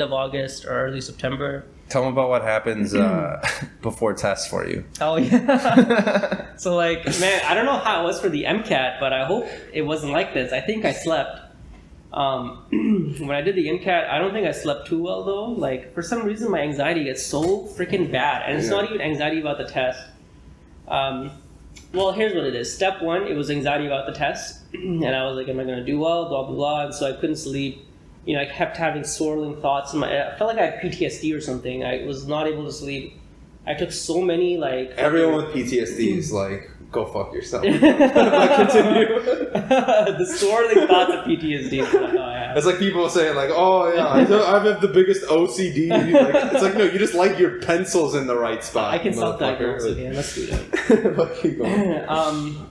of August or early September. Tell them about what happens before tests for you. Oh, yeah. So, like, man, I don't know how it was for the MCAT, but I hope it wasn't like this. I think I slept. When I did the MCAT, I don't think I slept too well, though. Like, for some reason, my anxiety gets so freaking bad. And it's not even anxiety about the test. Well, here's what it is. Step one, it was anxiety about the test. And I was like, am I going to do well? Blah, blah, blah. And so I couldn't sleep. You know, I kept having swirling thoughts. I felt like I had PTSD or something. I was not able to sleep. I took so many, like... Everyone with PTSD is like, go fuck yourself. Continue. The swirling thoughts of PTSD. Like, oh, yeah. It's like people saying, like, oh, yeah, I have the biggest OCD. Like, it's like, no, you just like your pencils in the right spot. I can self-diagnose. Okay, let's do that. But keep going.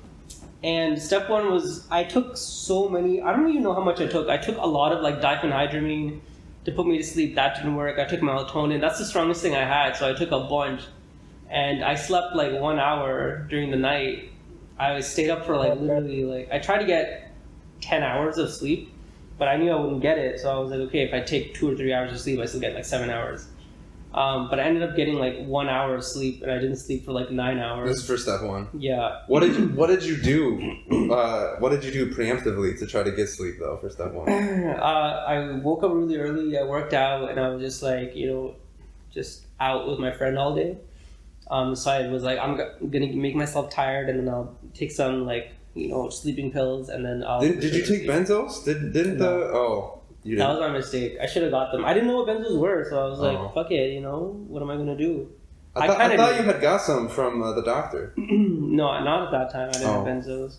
And step one was, I took so many, I don't even know how much I took. I took a lot of like diphenhydramine to put me to sleep. That didn't work. I took melatonin. That's the strongest thing I had. So I took a bunch. And I slept like 1 hour during the night. I stayed up for like literally like, I tried to get 10 hours of sleep, but I knew I wouldn't get it. So I was like, okay, if I take 2 or 3 hours of sleep, I still get like 7 hours. But I ended up getting like 1 hour of sleep, and I didn't sleep for like 9 hours. This is for step one. Yeah. What did you do? What did you do preemptively to try to get sleep though for step one? I woke up really early. I worked out, and I was just like, you know, just out with my friend all day. So I was like, I'm gonna make myself tired, and then I'll take some like, you know, sleeping pills, and then I'll. Did you take benzos? Didn't no. the oh. You didn't. That was my mistake. I should have got them. I didn't know what benzos were, so I was like, fuck it, you know, what am I going to do? I thought you had got some from the doctor. No, not at that time. I didn't have benzos.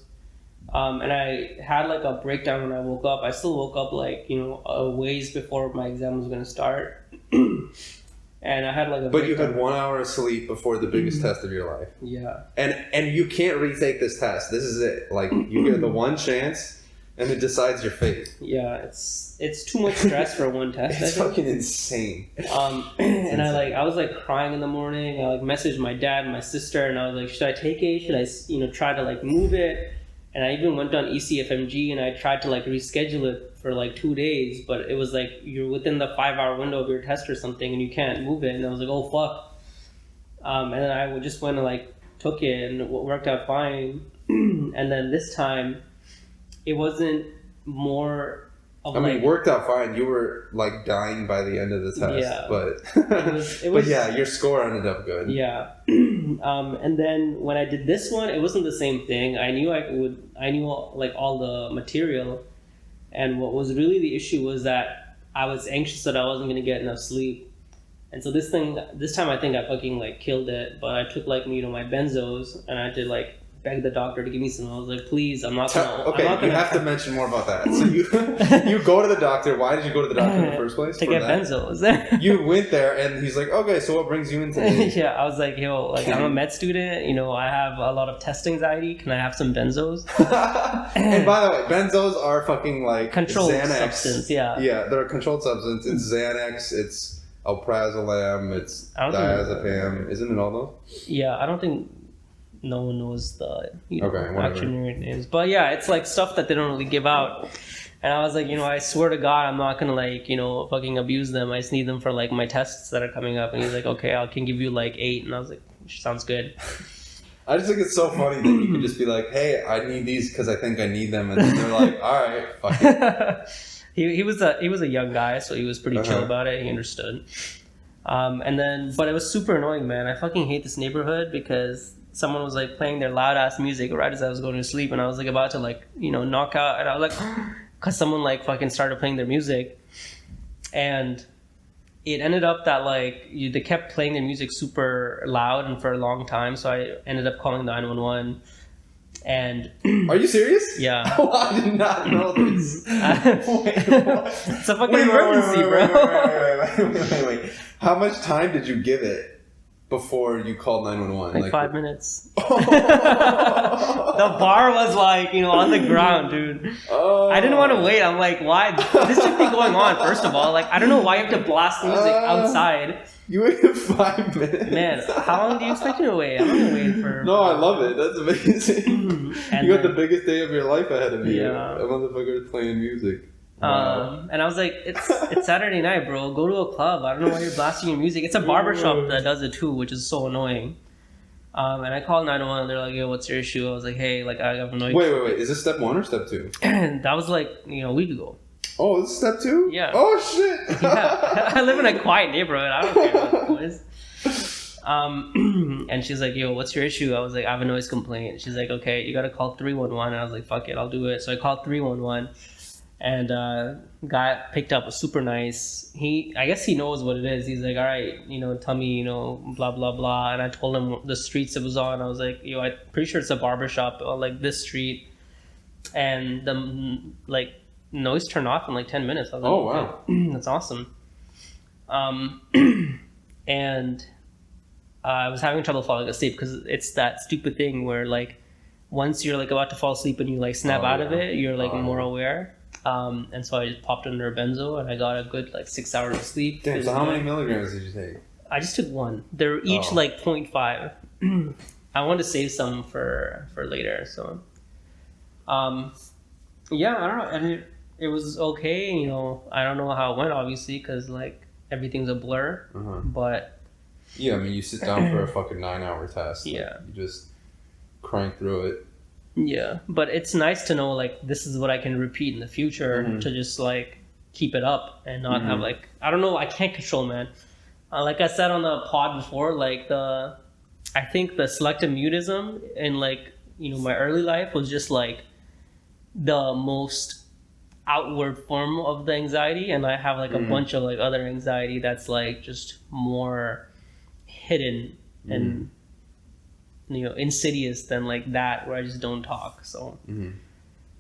And I had like a breakdown when I woke up. I still woke up like, you know, a ways before my exam was going to start. And I had like a But you had 1 hour of sleep before the biggest test of your life. Yeah. And you can't retake this test. This is it. Like, you get the one chance. And it decides your fate. Yeah, it's too much stress for one test. It's fucking insane. And I was like crying in the morning. I like messaged my dad and my sister, and I was like, should I take it? Should I, you know, try to like move it? And I even went on ECFMG, and I tried to like reschedule it for like 2 days, but it was like you're within the 5-hour window of your test or something, and you can't move it. And I was like, oh fuck. And then I just went and like took it, and it worked out fine. And then this time, it wasn't more of it worked out fine. You were like dying by the end of the test, yeah, but it was, but yeah, your score ended up good. Yeah. And then when I did this one, it wasn't the same thing. I knew like all the material, and what was really the issue was that I was anxious that I wasn't going to get enough sleep. And so this time I think I fucking like killed it, but I took like, you know, my benzos, and I did like beg the doctor to give me some. I was like, please, I'm not gonna... Okay, you have to mention more about that. So you go to the doctor. Why did you go to the doctor in the first place? To get benzos. You went there, and he's like, okay, so what brings you in today? Yeah, I was like, yo, like, I'm a med student. You know, I have a lot of test anxiety. Can I have some benzos? And by the way, benzos are fucking like controlled Xanax. Substance, yeah. Yeah, they're a controlled substance. It's Xanax, it's alprazolam, it's diazepam. Isn't it all those? Yeah, I don't think... No one knows the actual names. But yeah, it's like stuff that they don't really give out. And I was like, you know, I swear to God, I'm not going to like, you know, fucking abuse them. I just need them for like my tests that are coming up. And he's like, okay, I can give you like 8. And I was like, sounds good. I just think it's so funny that you can just be like, hey, I need these because I think I need them. And then they're like, all right, fuck it. He was a young guy, so he was pretty chill about it. He understood. But it was super annoying, man. I fucking hate this neighborhood because someone was like playing their loud ass music right as I was going to sleep, and I was like about to like, you know, knock out, and I was like, because someone like fucking started playing their music, and it ended up that like they kept playing their music super loud and for a long time, so I ended up calling 911. And are you serious? Yeah. Oh, I did not know this. It's a fucking emergency, bro. Wait. How much time did you give it before you called 911? Like 5 minutes. The bar was like, you know, on the ground, dude. I didn't want to wait. I'm like, why? This should be going on, first of all. Like, I don't know why you have to blast music outside. You waited 5 minutes. Man, how long do you expect me to wait? I'm not gonna wait for... No, I love it. That's amazing. And you got the biggest day of your life ahead of you. Yeah. A motherfucker playing music. Wow. And I was like, it's Saturday night, bro. Go to a club. I don't know why you're blasting your music. It's a barbershop that does it too, which is so annoying. And I called 911. They're like, yo, what's your issue? I was like, hey, like, I have annoying. Wait. Is this step 1 or step 2? And that was like, a week ago. Oh, this is step 2? Yeah. Oh, shit. Yeah. I live in a quiet neighborhood. I don't care about the noise. And she's like, yo, what's your issue? I was like, I have a noise complaint. She's like, okay, you got to call 311. And I was like, fuck it, I'll do it. So I called 311. And guy picked up, was super nice. I guess he knows what it is. He's like, all right, tell me, blah, blah, blah. And I told him the streets it was on. I was like, yo, I'm pretty sure it's a barbershop on like this street. And the noise turned off in like 10 minutes. I was like, oh, wow. Okay, that's awesome. And I was having trouble falling asleep because it's that stupid thing where like once you're like about to fall asleep and you like snap out of it, you're like more aware. And so I just popped under a benzo and I got a good like 6 hours of sleep. Damn, so how many milligrams did you take? I just took one. They're each like 0.5. I want to save some for later. So, yeah, I don't know. And it was okay. I don't know how it went, obviously, because like everything's a blur. But yeah, I mean, you sit down for a fucking 9-hour test. Yeah. Like, you just crank through it. Yeah, but it's nice to know like this is what I can repeat in the future to just like keep it up and not have like, I don't know, I can't control, man. Like I said on the pod before, like I think the selective mutism in like my early life was just like the most outward form of the anxiety, and I have like a bunch of like other anxiety that's like just more hidden and insidious than like that, where I just don't talk. So